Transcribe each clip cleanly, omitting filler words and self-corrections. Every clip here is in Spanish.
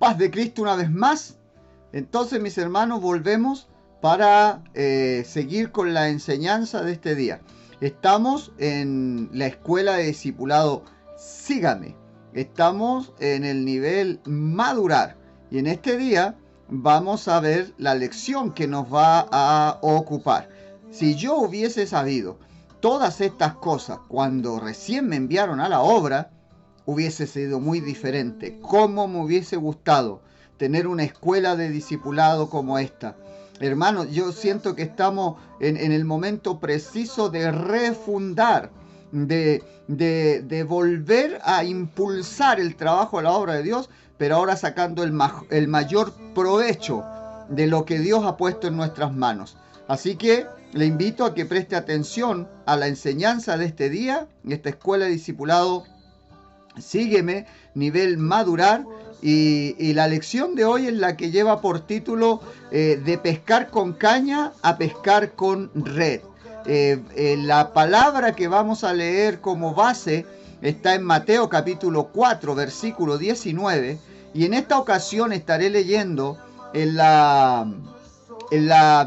paz de Cristo una vez más. Entonces, mis hermanos, volvemos para seguir con la enseñanza de este día. Estamos en la escuela de discipulado Sígame. Estamos en el nivel madurar. Y en este día vamos a ver la lección que nos va a ocupar. Si yo hubiese sabido todas estas cosas cuando recién me enviaron a la obra, hubiese sido muy diferente. ¿Cómo me hubiese gustado tener una escuela de discipulado como esta? Hermanos, yo siento que estamos en el momento preciso de refundar, de volver a impulsar el trabajo de la obra de Dios, pero ahora sacando el mayor provecho de lo que Dios ha puesto en nuestras manos. Así que le invito a que preste atención a la enseñanza de este día, en esta escuela de discipulado Sígueme, nivel madurar, y la lección de hoy es la que lleva por título de pescar con caña a pescar con red. La palabra que vamos a leer como base está en Mateo capítulo 4, versículo 19, y en esta ocasión estaré leyendo en la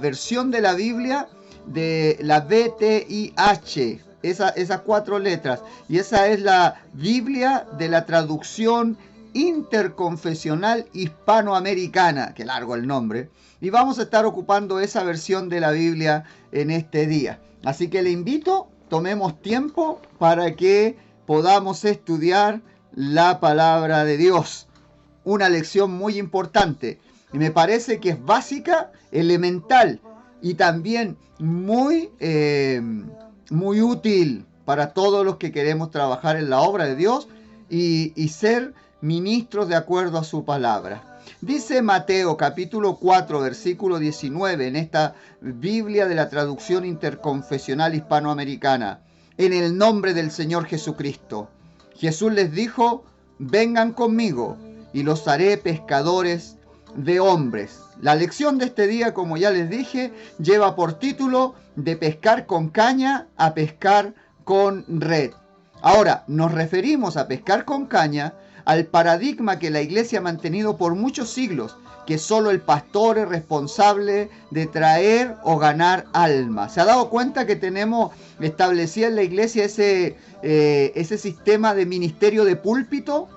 versión de la Biblia de la BTIH, esas 4 letras, y esa es la Biblia de la traducción interconfesional hispanoamericana, que largo el nombre, y vamos a estar ocupando esa versión de la Biblia en este día. Así que le invito, tomemos tiempo para que podamos estudiar la palabra de Dios. Una lección muy importante, y me parece que es básica, elemental, y también muy útil para todos los que queremos trabajar en la obra de Dios y ser ministros de acuerdo a su palabra. Dice Mateo capítulo 4 versículo 19 en esta Biblia de la traducción interconfesional hispanoamericana: en el nombre del Señor Jesucristo. Jesús les dijo: vengan conmigo y los haré pescadores de hombres. La lección de este día, como ya les dije, lleva por título de pescar con caña a pescar con red. Ahora, nos referimos a pescar con caña al paradigma que la iglesia ha mantenido por muchos siglos, que solo el pastor es responsable de traer o ganar almas. ¿Se ha dado cuenta que tenemos establecida en la iglesia ese sistema de ministerio de púlpito?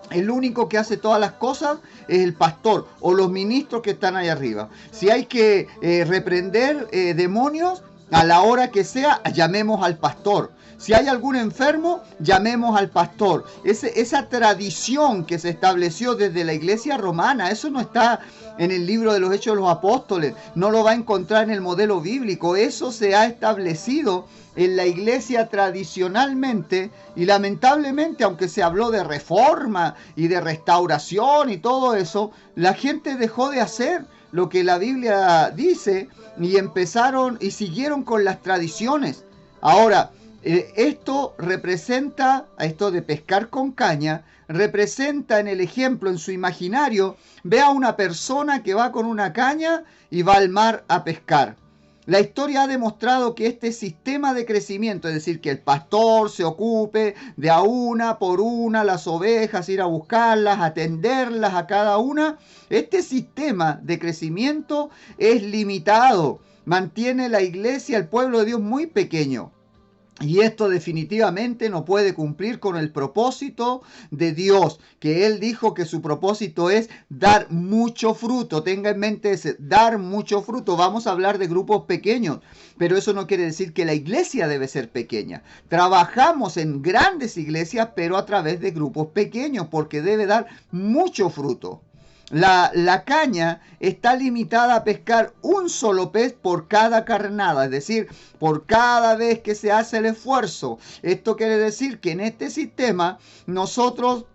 El único que hace todas las cosas es el pastor o los ministros que están ahí arriba. Si hay que reprender demonios, a la hora que sea, llamemos al pastor. Si hay algún enfermo, llamemos al pastor. Esa tradición que se estableció desde la iglesia romana, eso no está en el libro de los Hechos de los Apóstoles, no lo va a encontrar en el modelo bíblico. Eso se ha establecido en la iglesia tradicionalmente, y lamentablemente, aunque se habló de reforma y de restauración y todo eso, la gente dejó de hacer lo que la Biblia dice y empezaron y siguieron con las tradiciones. Ahora, esto de pescar con caña, representa en el ejemplo, en su imaginario, ve a una persona que va con una caña y va al mar a pescar. La historia ha demostrado que este sistema de crecimiento, es decir, que el pastor se ocupe de a una por una las ovejas, ir a buscarlas, atenderlas a cada una, este sistema de crecimiento es limitado, mantiene la iglesia, el pueblo de Dios, muy pequeño. Y esto definitivamente no puede cumplir con el propósito de Dios, que Él dijo que su propósito es dar mucho fruto. Tenga en mente ese, dar mucho fruto. Vamos a hablar de grupos pequeños, pero eso no quiere decir que la iglesia debe ser pequeña. Trabajamos en grandes iglesias, pero a través de grupos pequeños, porque debe dar mucho fruto. La caña está limitada a pescar un solo pez por cada carnada, es decir, por cada vez que se hace el esfuerzo. Esto quiere decir que en este sistema nosotros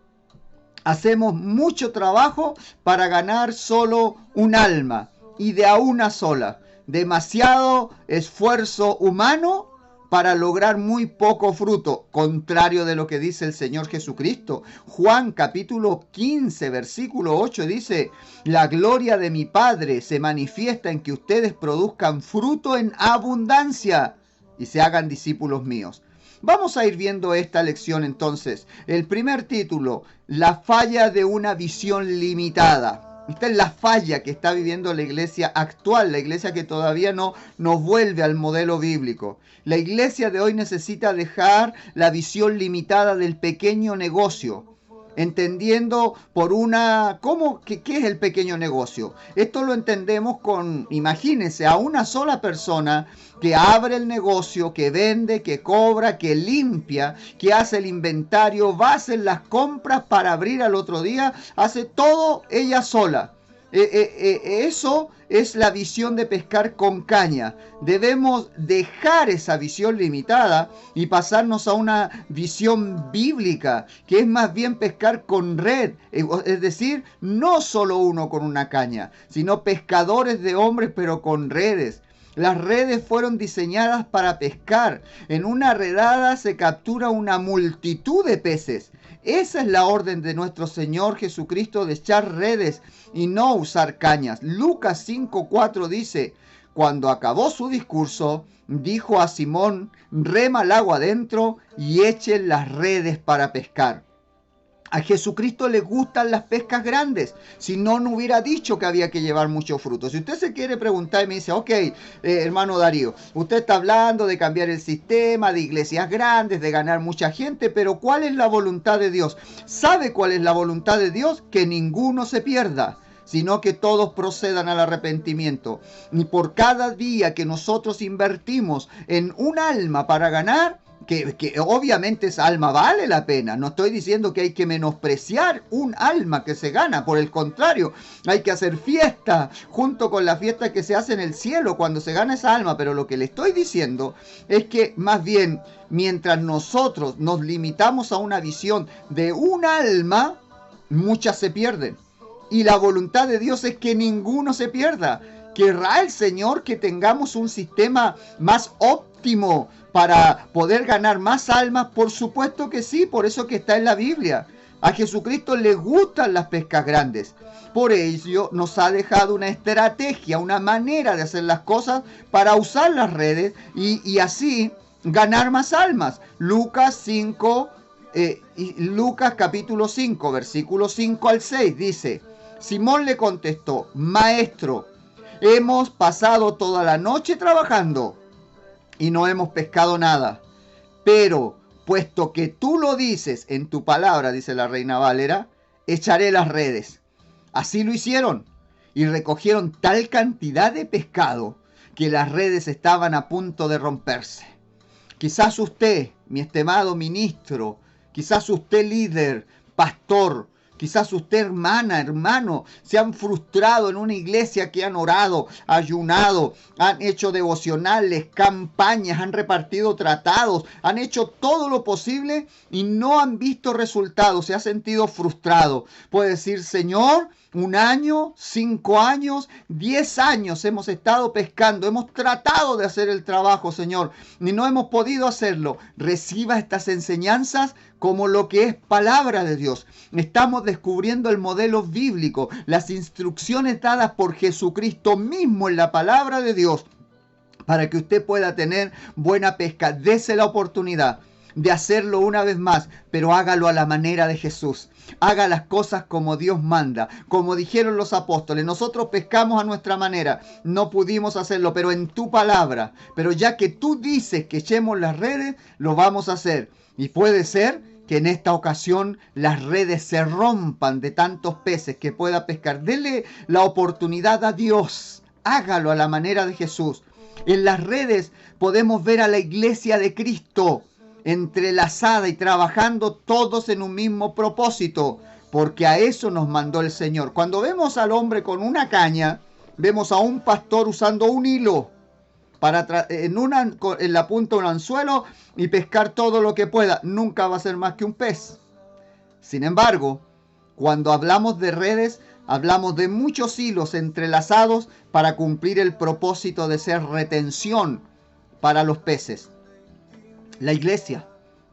hacemos mucho trabajo para ganar solo un alma, y de a una sola. Demasiado esfuerzo humano para lograr muy poco fruto, contrario de lo que dice el Señor Jesucristo. Juan capítulo 15, versículo 8 dice: la gloria de mi Padre se manifiesta en que ustedes produzcan fruto en abundancia y se hagan discípulos míos. Vamos a ir viendo esta lección entonces. El primer título, la falla de una visión limitada. Esta es la falla que está viviendo la iglesia actual, la iglesia que todavía no vuelve al modelo bíblico. La iglesia de hoy necesita dejar la visión limitada del pequeño negocio, entendiendo por una... ¿Qué es el pequeño negocio? Esto lo entendemos con, imagínense, a una sola persona que abre el negocio, que vende, que cobra, que limpia, que hace el inventario, va a hacer las compras para abrir al otro día, hace todo ella sola. Eso es la visión de pescar con caña. Debemos dejar esa visión limitada y pasarnos a una visión bíblica, que es más bien pescar con red. Es decir, no solo uno con una caña, sino pescadores de hombres pero con redes. Las redes fueron diseñadas para pescar. En una redada se captura una multitud de peces. Esa es la orden de nuestro Señor Jesucristo, de echar redes y no usar cañas. Lucas 5:4 dice: cuando acabó su discurso, dijo a Simón: rema al agua adentro y echen las redes para pescar. A Jesucristo le gustan las pescas grandes. Si no, no hubiera dicho que había que llevar mucho fruto. Si usted se quiere preguntar y me dice, ok, hermano Darío, usted está hablando de cambiar el sistema, de iglesias grandes, de ganar mucha gente, pero ¿cuál es la voluntad de Dios? ¿Sabe cuál es la voluntad de Dios? Que ninguno se pierda, sino que todos procedan al arrepentimiento. Y por cada día que nosotros invertimos en un alma para ganar, que obviamente esa alma vale la pena. No estoy diciendo que hay que menospreciar un alma que se gana. Por el contrario, hay que hacer fiesta junto con la fiesta que se hace en el cielo cuando se gana esa alma. Pero lo que le estoy diciendo es que más bien, mientras nosotros nos limitamos a una visión de un alma, muchas se pierden. Y la voluntad de Dios es que ninguno se pierda. ¿Querrá el Señor que tengamos un sistema más óptimo para poder ganar más almas? Por supuesto que sí, por eso que está en la Biblia. A Jesucristo le gustan las pescas grandes. Por ello nos ha dejado una estrategia, una manera de hacer las cosas para usar las redes y así ganar más almas. Lucas capítulo 5, versículos 5 al 6 dice: Simón le contestó: Maestro, hemos pasado toda la noche trabajando y no hemos pescado nada. Pero, puesto que tú lo dices en tu palabra, dice la Reina Valera, echaré las redes. Así lo hicieron y recogieron tal cantidad de pescado que las redes estaban a punto de romperse. Quizás usted, mi estimado ministro, quizás usted líder, pastor, quizás usted, hermana, hermano, se han frustrado en una iglesia que han orado, ayunado, han hecho devocionales, campañas, han repartido tratados, han hecho todo lo posible y no han visto resultados. Se ha sentido frustrado. Puede decir: Señor, 1 año, 5 años, 10 años hemos estado pescando, hemos tratado de hacer el trabajo, Señor, y no hemos podido hacerlo. Reciba estas enseñanzas como lo que es palabra de Dios. Estamos descubriendo el modelo bíblico, las instrucciones dadas por Jesucristo mismo en la palabra de Dios, para que usted pueda tener buena pesca. Dese la oportunidad de hacerlo una vez más, pero hágalo a la manera de Jesús. Haga las cosas como Dios manda, como dijeron los apóstoles. Nosotros pescamos a nuestra manera, no pudimos hacerlo, pero en tu palabra. Pero ya que tú dices que echemos las redes, lo vamos a hacer. Y puede ser que en esta ocasión las redes se rompan de tantos peces que pueda pescar. Dele la oportunidad a Dios. Hágalo a la manera de Jesús. En las redes podemos ver a la iglesia de Cristo entrelazada y trabajando todos en un mismo propósito, porque a eso nos mandó el Señor. Cuando vemos al hombre con una caña, vemos a un pastor usando un hilo en la punta de un anzuelo y pescar todo lo que pueda. Nunca va a ser más que un pez. Sin embargo, cuando hablamos de redes, hablamos de muchos hilos entrelazados para cumplir el propósito de ser retención para los peces. La iglesia,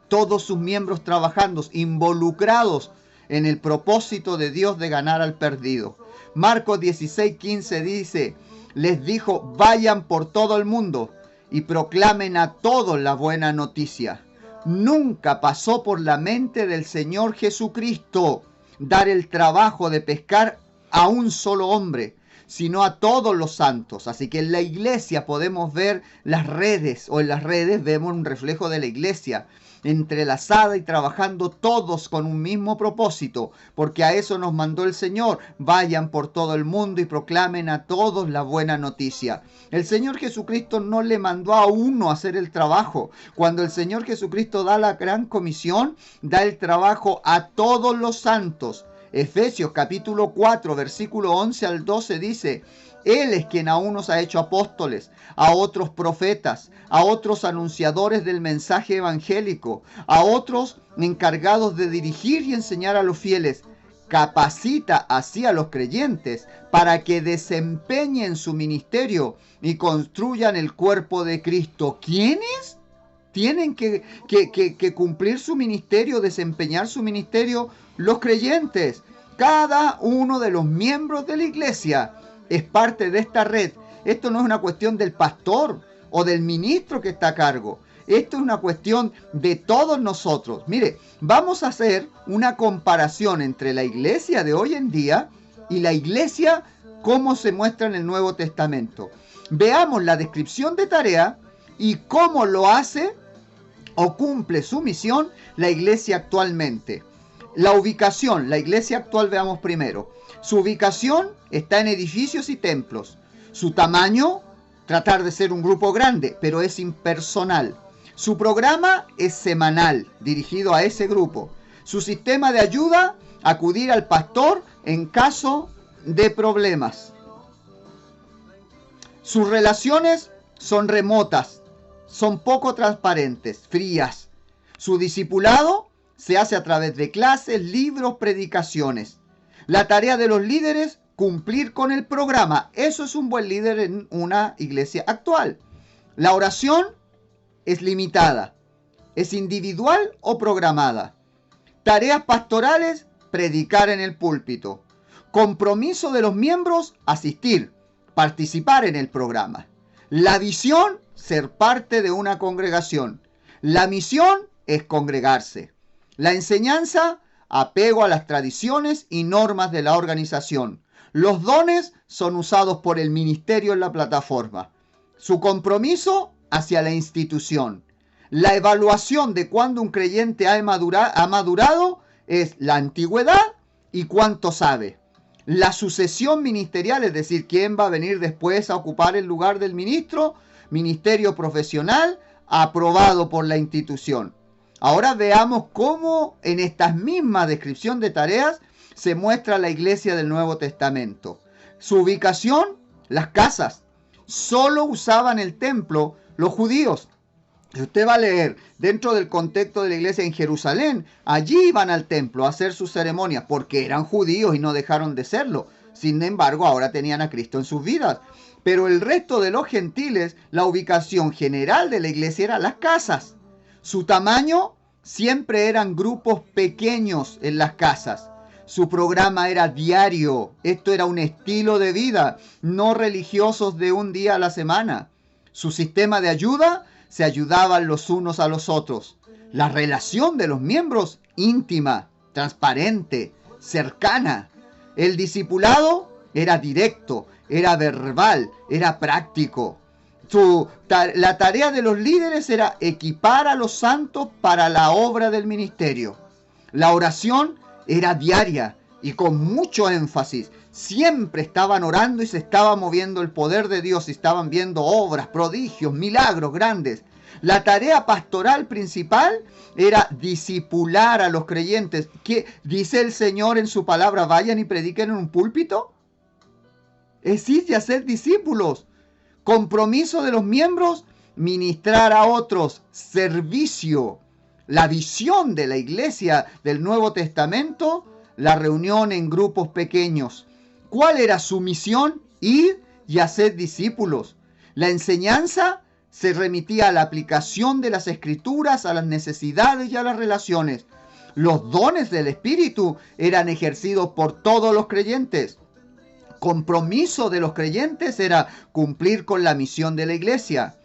todos sus miembros trabajando, involucrados en el propósito de Dios de ganar al perdido. Marcos 16:15 dice: les dijo: vayan por todo el mundo y proclamen a todos la buena noticia. Nunca pasó por la mente del Señor Jesucristo dar el trabajo de pescar a un solo hombre, sino a todos los santos. Así que en la iglesia podemos ver las redes, o en las redes vemos un reflejo de la iglesia, entrelazada y trabajando todos con un mismo propósito, porque a eso nos mandó el Señor: vayan por todo el mundo y proclamen a todos la buena noticia. El Señor Jesucristo no le mandó a uno a hacer el trabajo. Cuando el Señor Jesucristo da la gran comisión, da el trabajo a todos los santos. Efesios capítulo 4, versículo 11 al 12 dice: Él es quien a unos ha hecho apóstoles, a otros profetas, a otros anunciadores del mensaje evangélico, a otros encargados de dirigir y enseñar a los fieles. Capacita así a los creyentes para que desempeñen su ministerio y construyan el cuerpo de Cristo. ¿Quiénes tienen que cumplir su ministerio, desempeñar su ministerio? Los creyentes. Cada uno de los miembros de la iglesia es parte de esta red. Esto no es una cuestión del pastor o del ministro que está a cargo. Esto es una cuestión de todos nosotros. Mire, vamos a hacer una comparación entre la iglesia de hoy en día y la iglesia como se muestra en el Nuevo Testamento. Veamos la descripción de tarea y cómo lo hace o cumple su misión la iglesia actualmente. La ubicación, la iglesia actual, veamos primero. Su ubicación está en edificios y templos. Su tamaño, tratar de ser un grupo grande, pero es impersonal. Su programa es semanal, dirigido a ese grupo. Su sistema de ayuda, acudir al pastor en caso de problemas. Sus relaciones son remotas, son poco transparentes, frías. Su discipulado se hace a través de clases, libros, predicaciones. La tarea de los líderes, cumplir con el programa. Eso es un buen líder en una iglesia actual. La oración es limitada, es individual o programada. Tareas pastorales, predicar en el púlpito. Compromiso de los miembros, asistir, participar en el programa. La visión, ser parte de una congregación. La misión es congregarse. La enseñanza, apego a las tradiciones y normas de la organización. Los dones son usados por el ministerio en la plataforma. Su compromiso hacia la institución. La evaluación de cuándo un creyente ha madurado es la antigüedad y cuánto sabe. La sucesión ministerial, es decir, quién va a venir después a ocupar el lugar del ministro, ministerio profesional aprobado por la institución. Ahora veamos cómo en esta misma descripción de tareas se muestra la iglesia del Nuevo Testamento. Su ubicación, las casas. Solo usaban el templo los judíos. Si usted va a leer dentro del contexto de la iglesia en Jerusalén, allí iban al templo a hacer sus ceremonias porque eran judíos y no dejaron de serlo. Sin embargo, ahora tenían a Cristo en sus vidas. Pero el resto de los gentiles, la ubicación general de la iglesia era las casas. Su tamaño, siempre eran grupos pequeños en las casas. Su programa era diario. Esto era un estilo de vida, no religiosos de un día a la semana. Su sistema de ayuda, se ayudaban los unos a los otros. La relación de los miembros, íntima, transparente, cercana. El discipulado era directo, era verbal, era práctico. La tarea de los líderes era equipar a los santos para la obra del ministerio. La oración era diaria y con mucho énfasis. Siempre estaban orando y se estaba moviendo el poder de Dios y estaban viendo obras, prodigios, milagros grandes. La tarea pastoral principal era discipular a los creyentes. ¿Qué dice el Señor en su palabra? Vayan y prediquen en un púlpito. Existe hacer discípulos. Compromiso de los miembros, ministrar a otros, servicio. La visión de la iglesia del Nuevo Testamento, la reunión en grupos pequeños. ¿Cuál era su misión? Ir y hacer discípulos. La enseñanza se remitía a la aplicación de las escrituras, a las necesidades y a las relaciones. Los dones del Espíritu eran ejercidos por todos los creyentes. Compromiso de los creyentes era cumplir con la misión de la iglesia.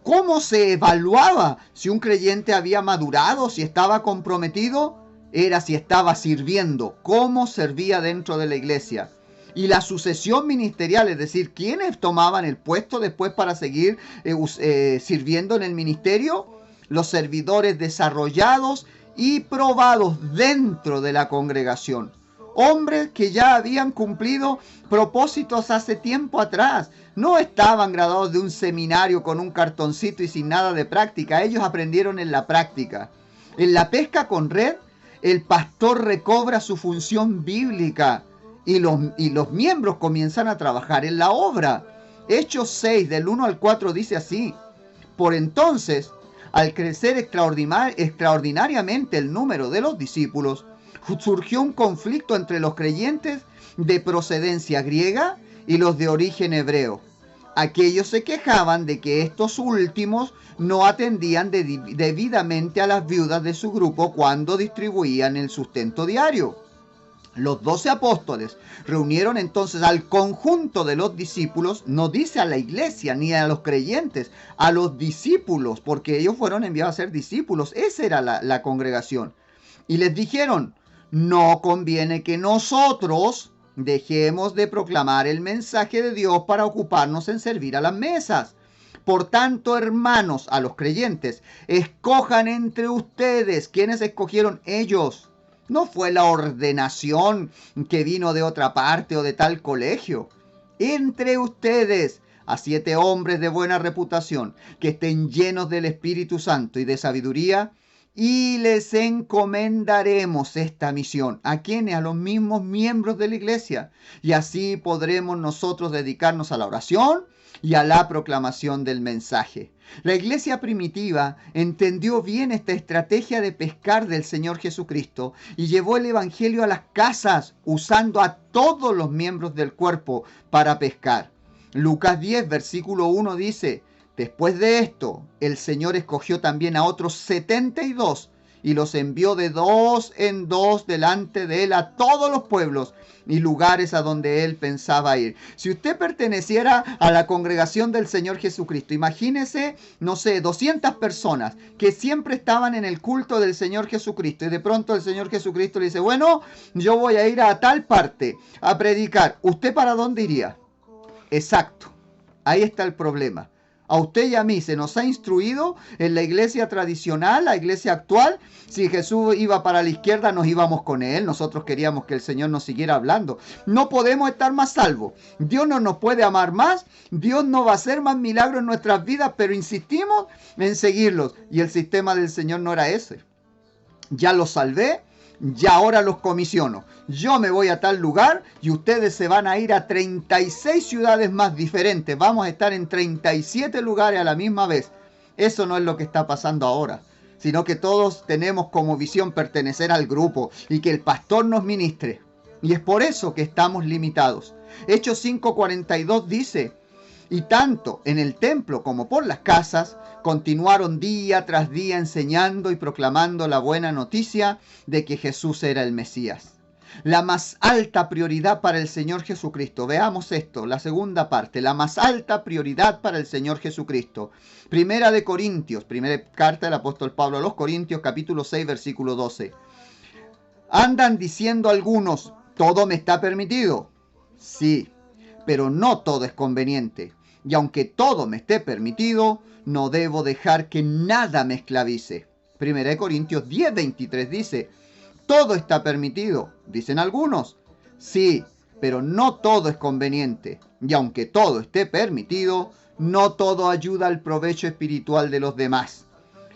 ¿Cómo se evaluaba si un creyente había madurado, si estaba comprometido? Era si estaba sirviendo, cómo servía dentro de la iglesia. Y la sucesión ministerial, es decir, ¿quiénes tomaban el puesto después para seguir sirviendo en el ministerio? Los servidores desarrollados y probados dentro de la congregación. Hombres que ya habían cumplido propósitos hace tiempo atrás. No estaban graduados de un seminario con un cartoncito y sin nada de práctica. Ellos aprendieron en la práctica. En la pesca con red, el pastor recobra su función bíblica y los miembros comienzan a trabajar en la obra. Hechos 6, del 1 al 4 dice así: por entonces, al crecer extraordinariamente el número de los discípulos, surgió un conflicto entre los creyentes de procedencia griega y los de origen hebreo. Aquellos se quejaban de que estos últimos no atendían debidamente a las viudas de su grupo cuando distribuían el sustento diario. Los 12 apóstoles reunieron entonces al conjunto de los discípulos, no dice a la iglesia ni a los creyentes, a los discípulos, porque ellos fueron enviados a ser discípulos. Esa era la congregación. Y les dijeron: no conviene que nosotros dejemos de proclamar el mensaje de Dios para ocuparnos en servir a las mesas. Por tanto, hermanos, a los creyentes, escojan entre ustedes. ¿Quiénes escogieron? Ellos. No fue la ordenación que vino de otra parte o de tal colegio. Entre ustedes a 7 hombres de buena reputación, que estén llenos del Espíritu Santo y de sabiduría, y les encomendaremos esta misión. ¿A quiénes? A los mismos miembros de la iglesia. Y así podremos nosotros dedicarnos a la oración y a la proclamación del mensaje. La iglesia primitiva entendió bien esta estrategia de pescar del Señor Jesucristo y llevó el evangelio a las casas, usando a todos los miembros del cuerpo para pescar. Lucas 10, versículo 1 dice: después de esto, el Señor escogió también a otros 72 y los envió de 2 en 2 delante de él a todos los pueblos y lugares a donde él pensaba ir. Si usted perteneciera a la congregación del Señor Jesucristo, imagínese, 200 personas que siempre estaban en el culto del Señor Jesucristo, y de pronto el Señor Jesucristo le dice: bueno, yo voy a ir a tal parte a predicar. ¿Usted para dónde iría? Exacto, ahí está el problema. A usted y a mí se nos ha instruido en la iglesia tradicional, la iglesia actual. Si Jesús iba para la izquierda, nos íbamos con él. Nosotros queríamos que el Señor nos siguiera hablando. No podemos estar más salvos. Dios no nos puede amar más. Dios no va a hacer más milagros en nuestras vidas, pero insistimos en seguirlos. Y el sistema del Señor no era ese. Ya los salvé. Ya ahora los comisiono. Yo me voy a tal lugar y ustedes se van a ir a 36 ciudades más diferentes. Vamos a estar en 37 lugares a la misma vez. Eso no es lo que está pasando ahora, sino que todos tenemos como visión pertenecer al grupo y que el pastor nos ministre. Y es por eso que estamos limitados. Hechos 5:42 dice: y tanto en el templo como por las casas continuaron día tras día enseñando y proclamando la buena noticia de que Jesús era el Mesías. La más alta prioridad para el Señor Jesucristo. Veamos esto, la segunda parte. La más alta prioridad para el Señor Jesucristo. Primera de Corintios, primera carta del apóstol Pablo a los Corintios, capítulo 6, versículo 12. Andan diciendo algunos: todo me está permitido. Sí, pero no todo es conveniente. Y aunque todo me esté permitido, no debo dejar que nada me esclavice. 1 Corintios 10:23 dice: todo está permitido, dicen algunos. Sí, pero no todo es conveniente. Y aunque todo esté permitido, no todo ayuda al provecho espiritual de los demás.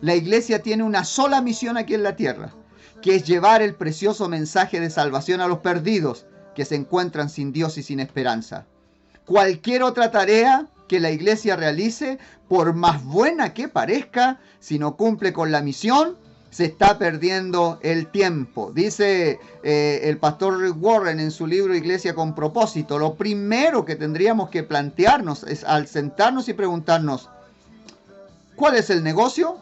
La iglesia tiene una sola misión aquí en la tierra, que es llevar el precioso mensaje de salvación a los perdidos que se encuentran sin Dios y sin esperanza. Cualquier otra tarea que la iglesia realice, por más buena que parezca, si no cumple con la misión, se está perdiendo el tiempo. Dice el pastor Rick Warren en su libro Iglesia con propósito: lo primero que tendríamos que plantearnos es, al sentarnos y preguntarnos: ¿cuál es el negocio?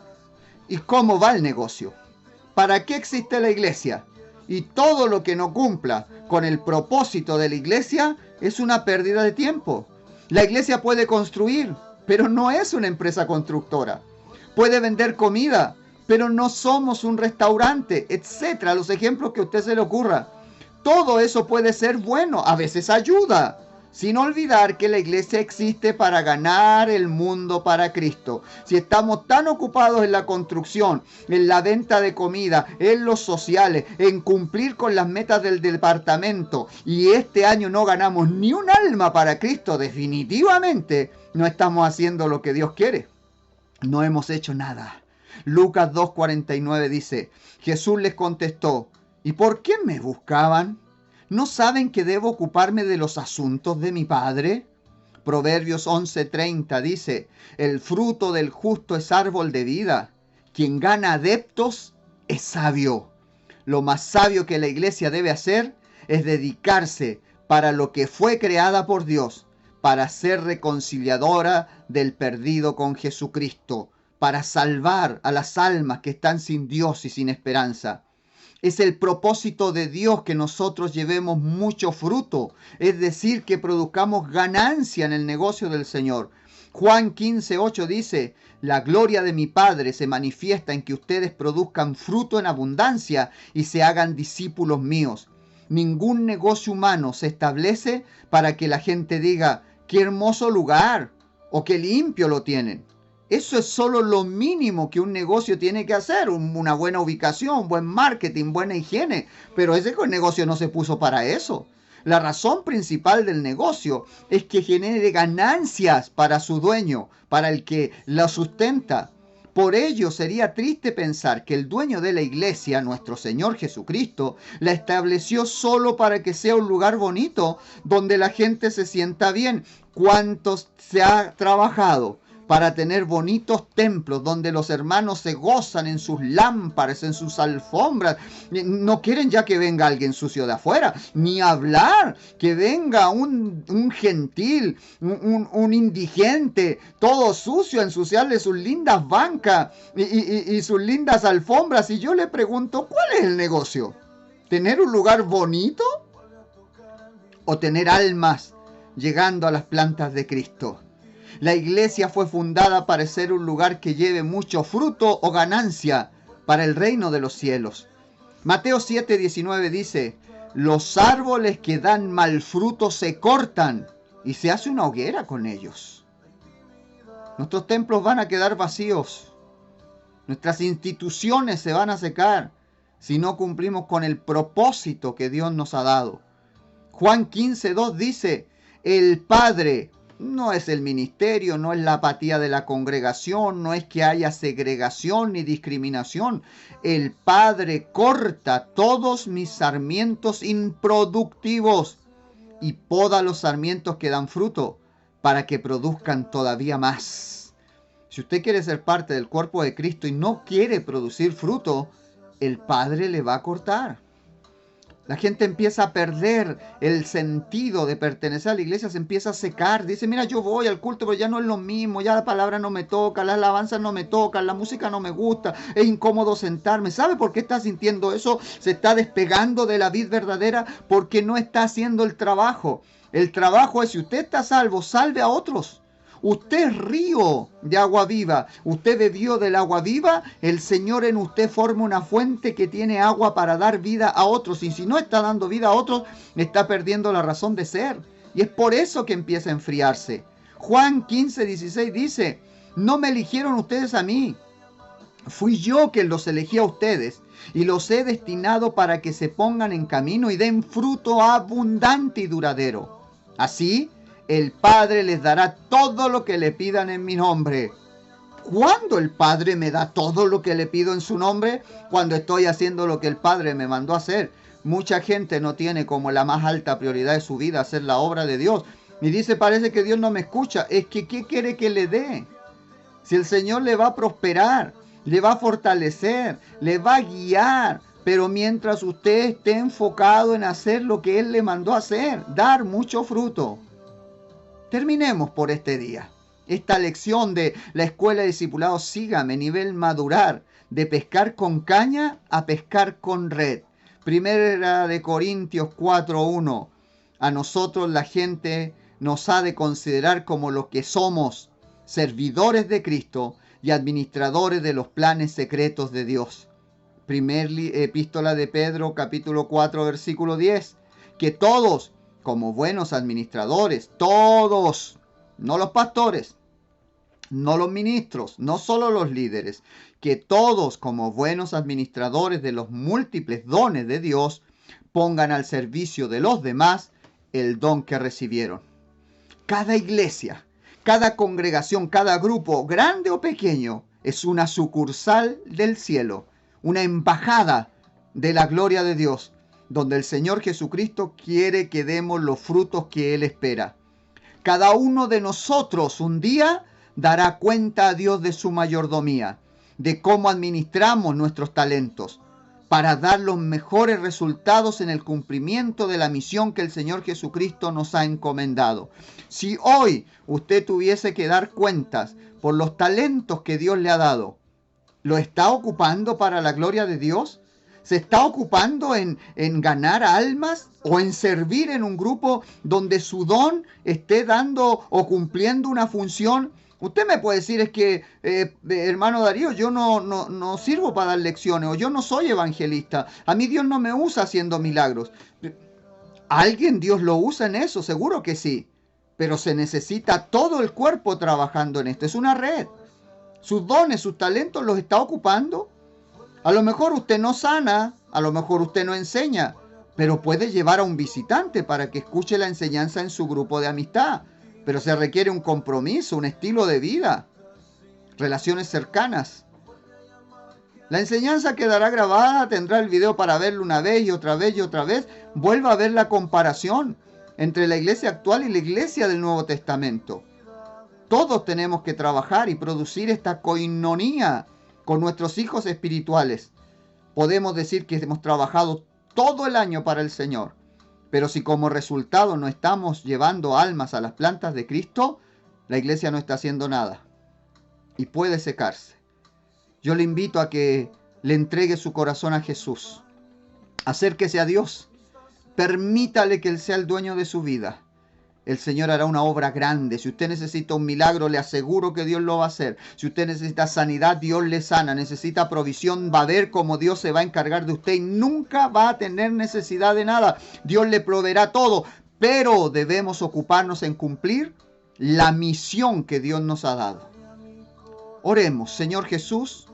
¿Y cómo va el negocio? ¿Para qué existe la iglesia? Y todo lo que no cumpla con el propósito de la iglesia es una pérdida de tiempo. La iglesia puede construir, pero no es una empresa constructora. Puede vender comida, pero no somos un restaurante, etcétera. Los ejemplos que a usted se le ocurra. Todo eso puede ser bueno, a veces ayuda, sin olvidar que la iglesia existe para ganar el mundo para Cristo. Si estamos tan ocupados en la construcción, en la venta de comida, en los sociales, en cumplir con las metas del departamento, y este año no ganamos ni un alma para Cristo, definitivamente no estamos haciendo lo que Dios quiere. No hemos hecho nada. Lucas 2:49 dice, Jesús les contestó, ¿y por qué me buscaban? ¿No saben que debo ocuparme de los asuntos de mi Padre? Proverbios 11:30 dice, el fruto del justo es árbol de vida. Quien gana adeptos es sabio. Lo más sabio que la iglesia debe hacer es dedicarse para lo que fue creada por Dios, para ser reconciliadora del perdido con Jesucristo, para salvar a las almas que están sin Dios y sin esperanza. Es el propósito de Dios que nosotros llevemos mucho fruto, es decir, que produzcamos ganancia en el negocio del Señor. Juan 15:8 dice, la gloria de mi Padre se manifiesta en que ustedes produzcan fruto en abundancia y se hagan discípulos míos. Ningún negocio humano se establece para que la gente diga, qué hermoso lugar o qué limpio lo tienen. Eso es solo lo mínimo que un negocio tiene que hacer, una buena ubicación, buen marketing, buena higiene. Pero ese negocio no se puso para eso. La razón principal del negocio es que genere ganancias para su dueño, para el que la sustenta. Por ello sería triste pensar que el dueño de la iglesia, nuestro Señor Jesucristo, la estableció solo para que sea un lugar bonito, donde la gente se sienta bien. ¿Cuántos se ha trabajado para tener bonitos templos donde los hermanos se gozan en sus lámparas, en sus alfombras? No quieren ya que venga alguien sucio de afuera, ni hablar que venga un gentil, un indigente, todo sucio, a ensuciarle sus lindas bancas y sus lindas alfombras. Y yo le pregunto, ¿cuál es el negocio? ¿Tener un lugar bonito o tener almas llegando a las plantas de Cristo? La iglesia fue fundada para ser un lugar que lleve mucho fruto o ganancia para el reino de los cielos. Mateo 7:19 dice, los árboles que dan mal fruto se cortan y se hace una hoguera con ellos. Nuestros templos van a quedar vacíos. Nuestras instituciones se van a secar si no cumplimos con el propósito que Dios nos ha dado. Juan 15:2 dice, el Padre no es el ministerio, no es la apatía de la congregación, no es que haya segregación ni discriminación. El Padre corta todos mis sarmientos improductivos y poda los sarmientos que dan fruto para que produzcan todavía más. Si usted quiere ser parte del cuerpo de Cristo y no quiere producir fruto, el Padre le va a cortar. La gente empieza a perder el sentido de pertenecer a la iglesia, se empieza a secar. Dice, mira, yo voy al culto, pero ya no es lo mismo, ya la palabra no me toca, las alabanzas no me tocan, la música no me gusta, es incómodo sentarme. ¿Sabe por qué está sintiendo eso? Se está despegando de la vid verdadera porque no está haciendo el trabajo. El trabajo es, si usted está salvo, salve a otros. Usted es río de agua viva. Usted bebió del agua viva. El Señor en usted forma una fuente que tiene agua para dar vida a otros. Y si no está dando vida a otros, está perdiendo la razón de ser. Y es por eso que empieza a enfriarse. Juan 15:16 dice, no me eligieron ustedes a mí. Fui yo quien los elegí a ustedes. Y los he destinado para que se pongan en camino y den fruto abundante y duradero. Así, el Padre les dará todo lo que le pidan en mi nombre. ¿Cuándo el Padre me da todo lo que le pido en su nombre? Cuando estoy haciendo lo que el Padre me mandó a hacer. Mucha gente no tiene como la más alta prioridad de su vida hacer la obra de Dios. Y dice, parece que Dios no me escucha. Es que, ¿qué quiere que le dé? Si el Señor le va a prosperar, le va a fortalecer, le va a guiar. Pero mientras usted esté enfocado en hacer lo que Él le mandó a hacer, dar mucho fruto. Terminemos por este día esta lección de la escuela de discipulado Sígame, nivel madurar, de pescar con caña a pescar con red. Primera de Corintios 4:1. A nosotros la gente nos ha de considerar como lo que somos, servidores de Cristo y administradores de los planes secretos de Dios. Primer epístola de Pedro, capítulo 4, versículo 10. Que todos, como buenos administradores, todos, no los pastores, no los ministros, no solo los líderes, que todos, como buenos administradores de los múltiples dones de Dios, pongan al servicio de los demás el don que recibieron. Cada iglesia, cada congregación, cada grupo, grande o pequeño, es una sucursal del cielo, una embajada de la gloria de Dios, donde el Señor Jesucristo quiere que demos los frutos que Él espera. Cada uno de nosotros un día dará cuenta a Dios de su mayordomía, de cómo administramos nuestros talentos, para dar los mejores resultados en el cumplimiento de la misión que el Señor Jesucristo nos ha encomendado. Si hoy usted tuviese que dar cuentas por los talentos que Dios le ha dado, ¿lo está ocupando para la gloria de Dios? ¿Se está ocupando en ganar almas o en servir en un grupo donde su don esté dando o cumpliendo una función? Usted me puede decir, es que, hermano Darío, yo no sirvo para dar lecciones, o yo no soy evangelista. A mí Dios no me usa haciendo milagros. ¿A alguien Dios lo usa en eso? Seguro que sí. Pero se necesita todo el cuerpo trabajando en esto. Es una red. Sus dones, sus talentos los está ocupando. A lo mejor usted no sana, a lo mejor usted no enseña, pero puede llevar a un visitante para que escuche la enseñanza en su grupo de amistad. Pero se requiere un compromiso, un estilo de vida, relaciones cercanas. La enseñanza quedará grabada, tendrá el video para verlo una vez y otra vez y otra vez. Vuelva a ver la comparación entre la iglesia actual y la iglesia del Nuevo Testamento. Todos tenemos que trabajar y producir esta coinonía con nuestros hijos espirituales. Podemos decir que hemos trabajado todo el año para el Señor, pero si como resultado no estamos llevando almas a las plantas de Cristo, la iglesia no está haciendo nada y puede secarse. Yo le invito a que le entregue su corazón a Jesús. Acérquese a Dios. Permítale que Él sea el dueño de su vida. El Señor hará una obra grande. Si usted necesita un milagro, le aseguro que Dios lo va a hacer. Si usted necesita sanidad, Dios le sana. Necesita provisión, va a ver cómo Dios se va a encargar de usted y nunca va a tener necesidad de nada. Dios le proveerá todo, pero debemos ocuparnos en cumplir la misión que Dios nos ha dado. Oremos. Señor Jesús,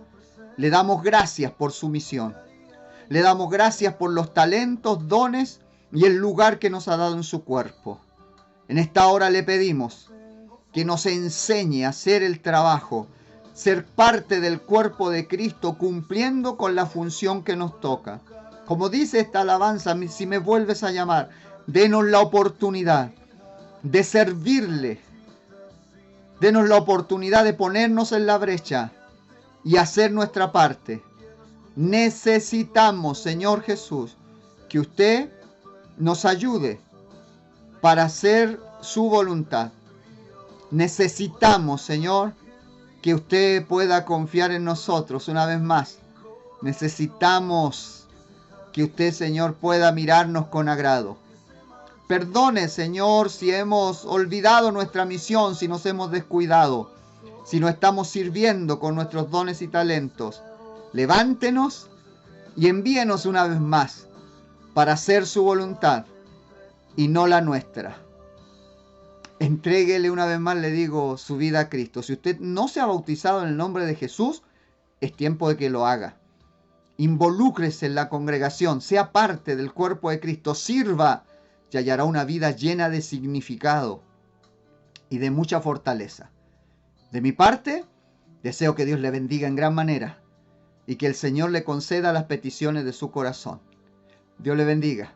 le damos gracias por su misión. Le damos gracias por los talentos, dones y el lugar que nos ha dado en su cuerpo. En esta hora le pedimos que nos enseñe a hacer el trabajo, ser parte del cuerpo de Cristo, cumpliendo con la función que nos toca. Como dice esta alabanza, si me vuelves a llamar, denos la oportunidad de servirle. Denos la oportunidad de ponernos en la brecha y hacer nuestra parte. Necesitamos, Señor Jesús, que usted nos ayude para hacer su voluntad. Necesitamos, Señor, que usted pueda confiar en nosotros una vez más. Necesitamos que usted, Señor, pueda mirarnos con agrado. Perdone, Señor, si hemos olvidado nuestra misión, si nos hemos descuidado, si no estamos sirviendo con nuestros dones y talentos. Levántenos y envíenos una vez más para hacer su voluntad y no la nuestra. Entréguele una vez más, le digo, su vida a Cristo. Si usted no se ha bautizado en el nombre de Jesús, es tiempo de que lo haga. Involúcrese en la congregación, sea parte del cuerpo de Cristo, sirva y hallará una vida llena de significado y de mucha fortaleza. De mi parte, deseo que Dios le bendiga en gran manera y que el Señor le conceda las peticiones de su corazón. Dios le bendiga.